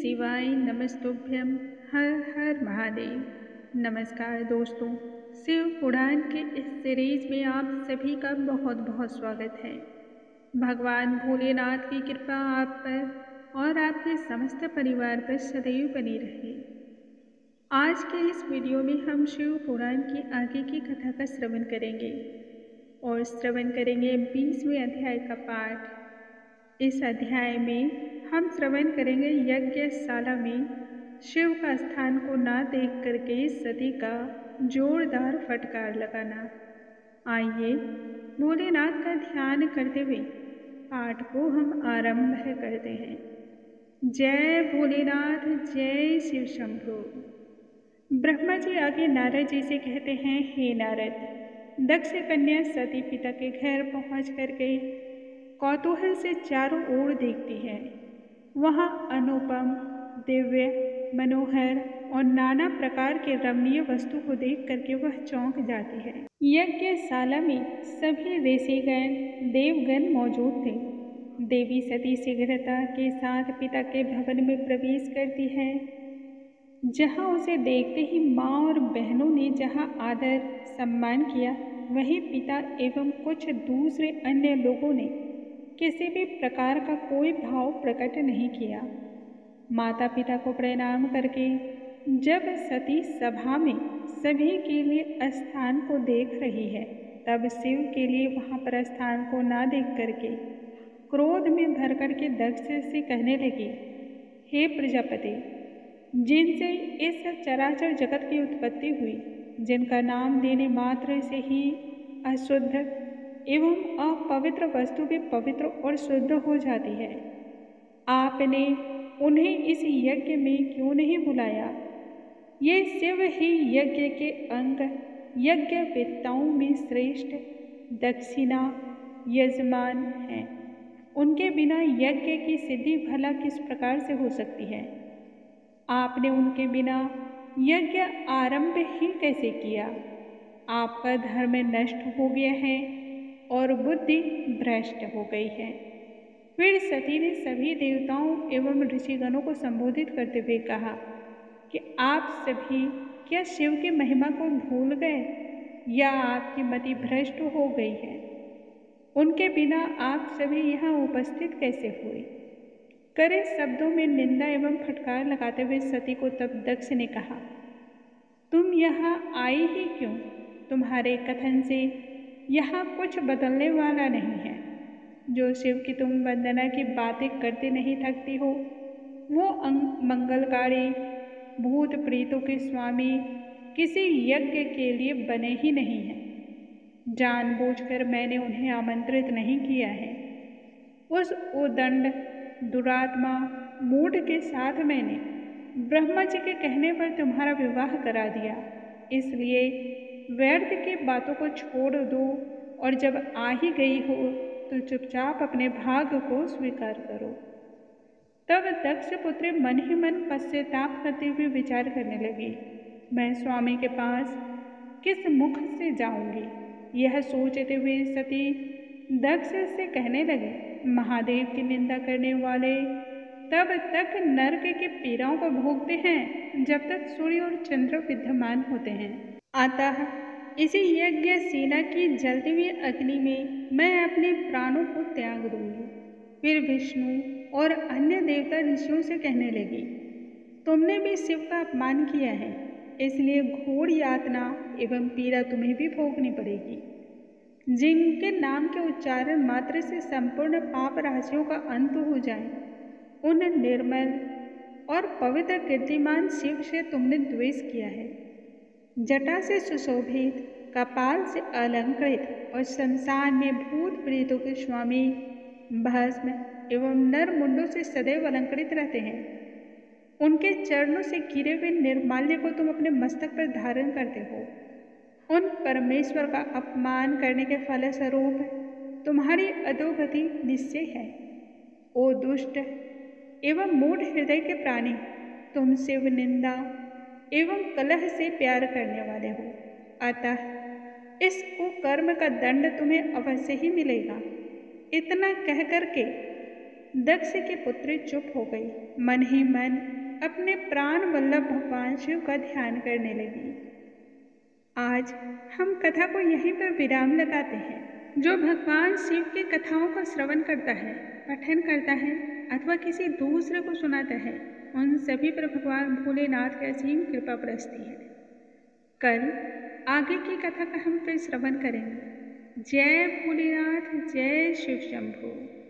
शिवाय नमस्तुभ्यं। हर हर महादेव। नमस्कार दोस्तों, शिव पुराण के इस सीरीज में आप सभी का बहुत बहुत स्वागत है। भगवान भोलेनाथ की कृपा आप पर और आपके समस्त परिवार पर सदैव बनी रहे। आज के इस वीडियो में हम शिव पुराण की आगे की कथा का श्रवण करेंगे और श्रवण करेंगे 20वें अध्याय का पाठ। इस अध्याय में हम श्रवण करेंगे यज्ञशाला में शिव का स्थान को ना देख करके सती का जोरदार फटकार लगाना। आइए भोलेनाथ का ध्यान करते हुए पाठ को हम आरंभ करते हैं। जय भोलेनाथ, जय शिव शंभो। ब्रह्मा जी आगे नारद जी से कहते हैं, हे नारद, दक्ष कन्या सती पिता के घर पहुंच करके कौतूहल से चारों ओर देखती है। वहाँ अनुपम, दिव्य, मनोहर और नाना प्रकार के रमणीय वस्तु को देख करके वह चौंक जाती है। यज्ञशाला में सभी ऋषिगण, देवगण मौजूद थे। देवी सती शीघ्रता के साथ पिता के भवन में प्रवेश करती है, जहाँ उसे देखते ही माँ और बहनों ने जहाँ आदर सम्मान किया, वहीं पिता एवं कुछ दूसरे अन्य लोगों ने किसी भी प्रकार का कोई भाव प्रकट नहीं किया। माता पिता को प्रणाम करके जब सती सभा में सभी के लिए स्थान को देख रही है, तब शिव के लिए वहाँ पर स्थान को ना देख करके क्रोध में भर करके दक्ष से कहने लगी, हे प्रजापति, जिनसे इस चराचर जगत की उत्पत्ति हुई, जिनका नाम लेने मात्र से ही अशुद्ध एवं अपवित्र वस्तु भी पवित्र और शुद्ध हो जाती है, आपने उन्हें इस यज्ञ में क्यों नहीं बुलाया? ये शिव ही यज्ञ के अंग, यज्ञ वेत्ताओं में श्रेष्ठ दक्षिणा यजमान हैं। उनके बिना यज्ञ की सिद्धि भला किस प्रकार से हो सकती है? आपने उनके बिना यज्ञ आरंभ ही कैसे किया? आपका धर्म नष्ट हो गया है और बुद्धि भ्रष्ट हो गई है। फिर सती ने सभी देवताओं एवं ऋषिगणों को संबोधित करते हुए कहा कि आप सभी क्या शिव की महिमा को भूल गए या आपकी मति भ्रष्ट हो गई है? उनके बिना आप सभी यहाँ उपस्थित कैसे हुए? करे शब्दों में निंदा एवं फटकार लगाते हुए सती को तब दक्ष ने कहा, तुम यहाँ आई ही क्यों? तुम्हारे कथन से यहाँ कुछ बदलने वाला नहीं है। जो शिव की तुम वंदना की बातें करते नहीं थकती हो, वो मंगलकारी भूत प्रेतों के स्वामी किसी यज्ञ के लिए बने ही नहीं हैं। जानबूझकर मैंने उन्हें आमंत्रित नहीं किया है। उस उदंड दुरात्मा मूढ़ के साथ मैंने ब्रह्मा जी के कहने पर तुम्हारा विवाह करा दिया। इसलिए व्यर्थ की बातों को छोड़ दो और जब आ ही गई हो तो चुपचाप अपने भाग्य को स्वीकार करो। तब दक्ष पुत्री मन ही मन पश्चाताप करते हुए विचार करने लगी, मैं स्वामी के पास किस मुख से जाऊंगी? यह सोचते हुए सती दक्ष से कहने लगे, महादेव की निंदा करने वाले तब तक नरक की पीड़ाओं को भोगते हैं जब तक सूर्य और चंद्र विद्यमान होते हैं। अतः इसी यज्ञशाला की जलती हुई अग्नि में मैं अपने प्राणों को त्याग दूंगी। फिर विष्णु और अन्य देवता ऋषियों से कहने लगी, तुमने भी शिव का अपमान किया है, इसलिए घोर यातना एवं पीड़ा तुम्हें भी भोगनी पड़ेगी। जिनके नाम के उच्चारण मात्र से संपूर्ण पाप राशियों का अंत हो जाए, उन निर्मल और पवित्र कीर्तिमान शिव से तुमने द्वेष किया है। जटा से सुशोभित, कपाल से अलंकृत और संसार में भूत प्रेतों के स्वामी भस्म एवं नर मुंडों से सदैव अलंकृत रहते हैं। उनके चरणों से गिरे हुए निर्माल्य को तुम अपने मस्तक पर धारण करते हो। उन परमेश्वर का अपमान करने के फलस्वरूप तुम्हारी अधोगति निश्चय है। ओ दुष्ट एवं मूढ़ हृदय के प्राणी, तुम शिव निंदा एवं कलह से प्यार करने वाले हो, अतः इस कुकर्म का दंड तुम्हें अवश्य ही मिलेगा। इतना कह करके दक्ष के पुत्री चुप हो गई, मन ही मन अपने प्राण वल्लभ भगवान शिव का ध्यान करने लगी। आज हम कथा को यहीं पर विराम लगाते हैं। जो भगवान शिव की कथाओं का श्रवण करता है, पठन करता है अथवा किसी दूसरे को सुनाता है, उन सभी पर भगवान भोलेनाथ की असीम कृपा बरसती है। कल आगे की कथा का हम फिर श्रवण करेंगे। जय भोलेनाथ, जय शिव शंभू।